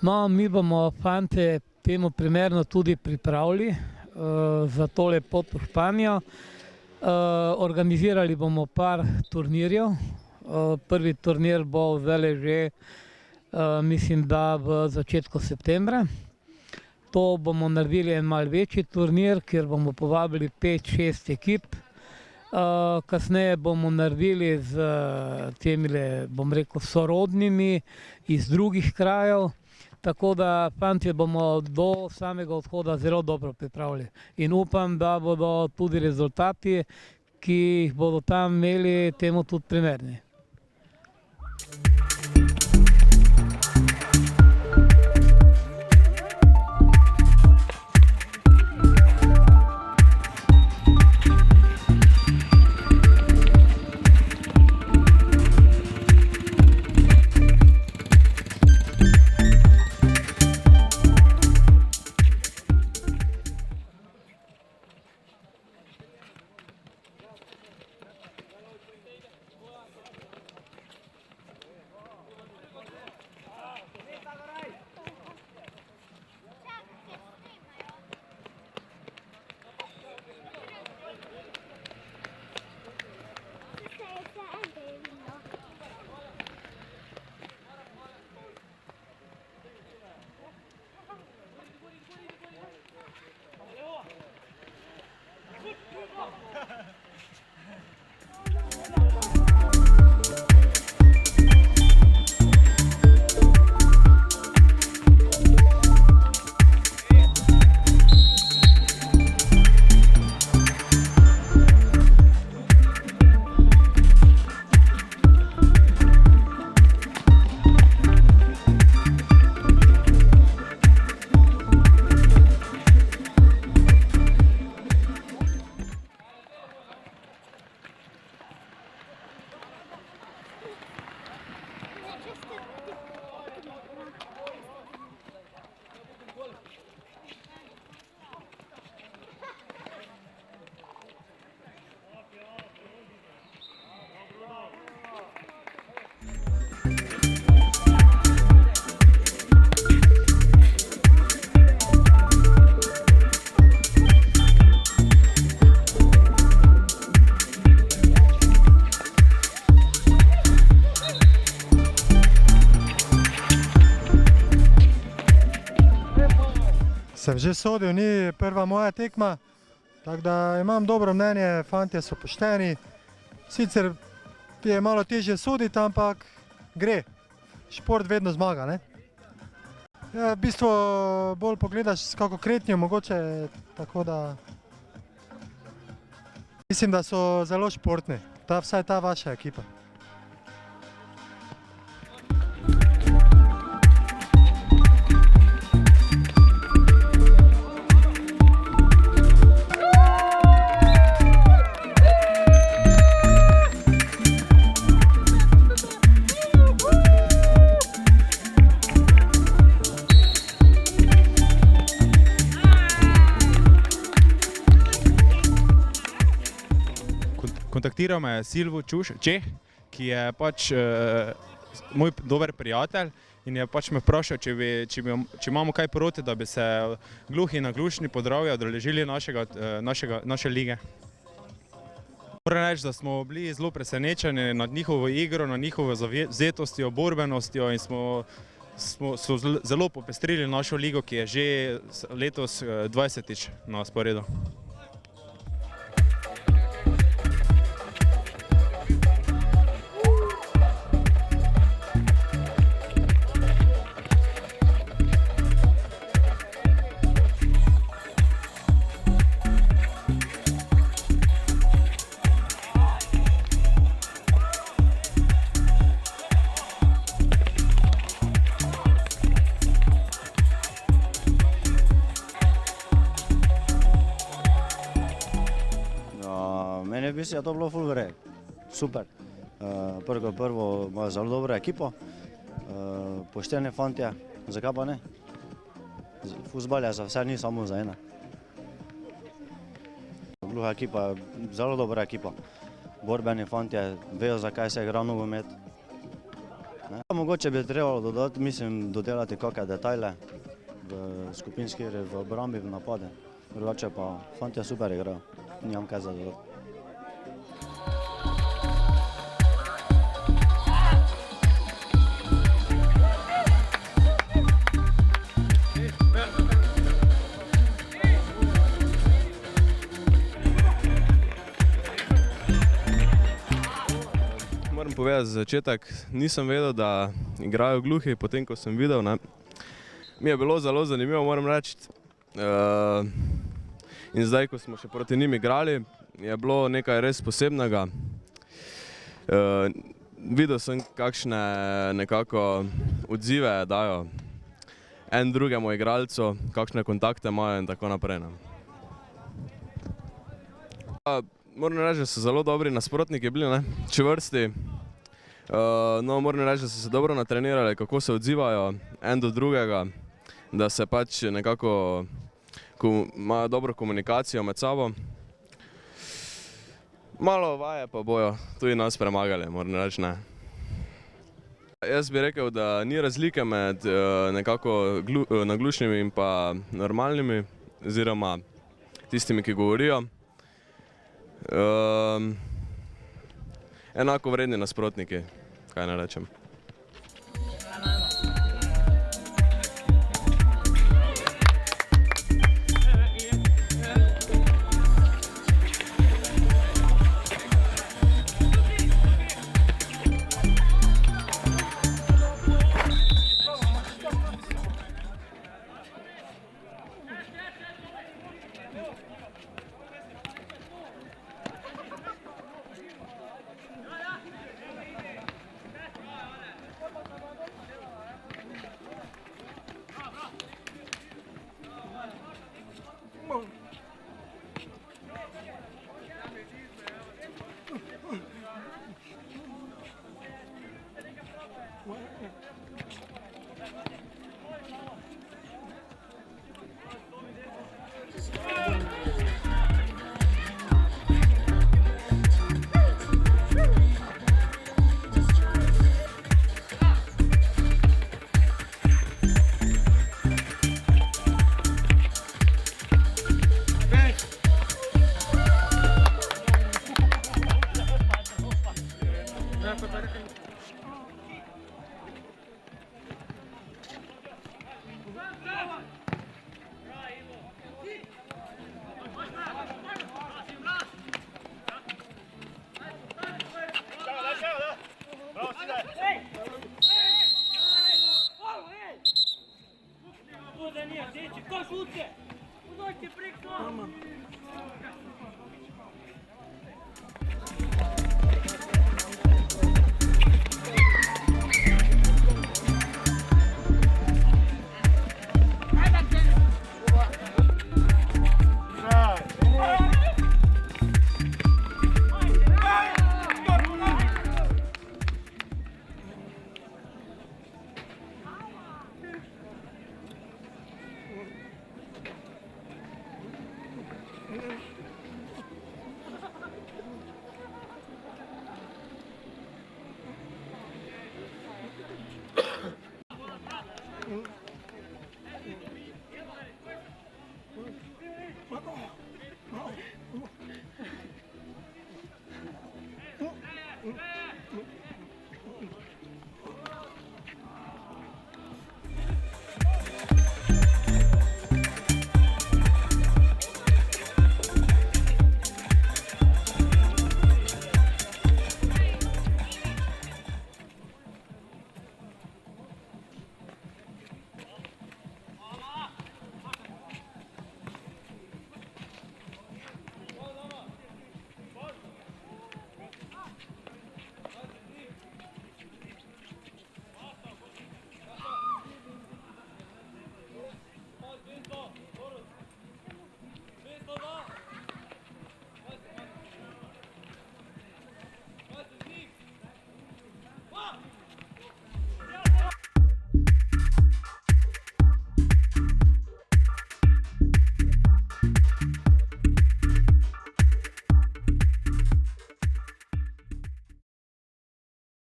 No, mi bomo fante temu primerno tudi pripravili za tole pot v Španijo. Organizirali bomo par turnirjev. Prvi turnir bo zdajle že, mislim, da v začetku septembra. To bomo naredili en malo večji turnir, kjer bomo povabili 5-6 ekip. Kasneje bomo naredili s temile, bom rekel, sorodnimi iz drugih krajev. Tako da fantje bomo do samega odhoda zelo dobro pripravili. In upam, da bodo tudi rezultati, ki jih bodo tam imeli, temu tudi primerni. Sem že sodil, ni prva moja tekma, tako da imam dobro mnenje, fantje so pošteni. Sicer je malo težje soditi, ampak gre. Šport vedno zmaga, ne? Ja, v bistvu bolj pogledaš kako kretnjo mogoče, tako da mislim, da so zelo športni, vsaj ta vaša ekipa. Kontaktiral me je Silvo Čeh, ki je pač moj dober prijatelj in je pač me vprašal, če imamo kaj proti, da bi se gluhi in naglušni Podravja udeležili naše lige. Moram reči, da smo bili zelo presenečeni nad njihovo igro, nad njihovo zavzetostjo, borbenostjo in so zelo popestrili našo ligo, ki je že letos 20. na sporedu. Meni v bistvu je to bilo ful v redu, super. Prvo imajo zelo dobro ekipo, pošteni fantje, zakaj pa ne? Fuzbal je za vse, ni samo za ene. Gluha ekipa, zelo dobra ekipa. Borbeni fantje, vejo zakaj se igra nogomet. mogoče bi trebalo dodati, mislim, dodelati kakšne detajle v skupinski igri, v obrambi, v napade. Drugače pa fantje super igrajo, nimam kaj za dodati. Moram povedati za začetek, nisem vedel, da igrajo gluhi, potem ko sem videl, ne. Mi je bilo zelo zanimivo, moram reči. In zdaj, ko smo še proti njim igrali, je bilo nekaj res posebnega. Videl sem, kakšne nekako odzive dajo en drugemu igralcu, kakšne kontakte imajo in tako naprej, ne. Moram reči, da so zelo dobri nasprotniki bili, ne, čvrsti. No, moram reči, da so se dobro natrenirali, kako se odzivajo en do drugega, da se pač nekako imajo dobro komunikacijo med sabo. Malo vaje pa bojo tudi nas premagali, moram reči, ne. Jaz bi rekel, da ni razlike med nekako naglušnimi in pa normalnimi, oziroma tistimi, ki govorijo. Enako vredni nasprotniki, kaj naj rečem.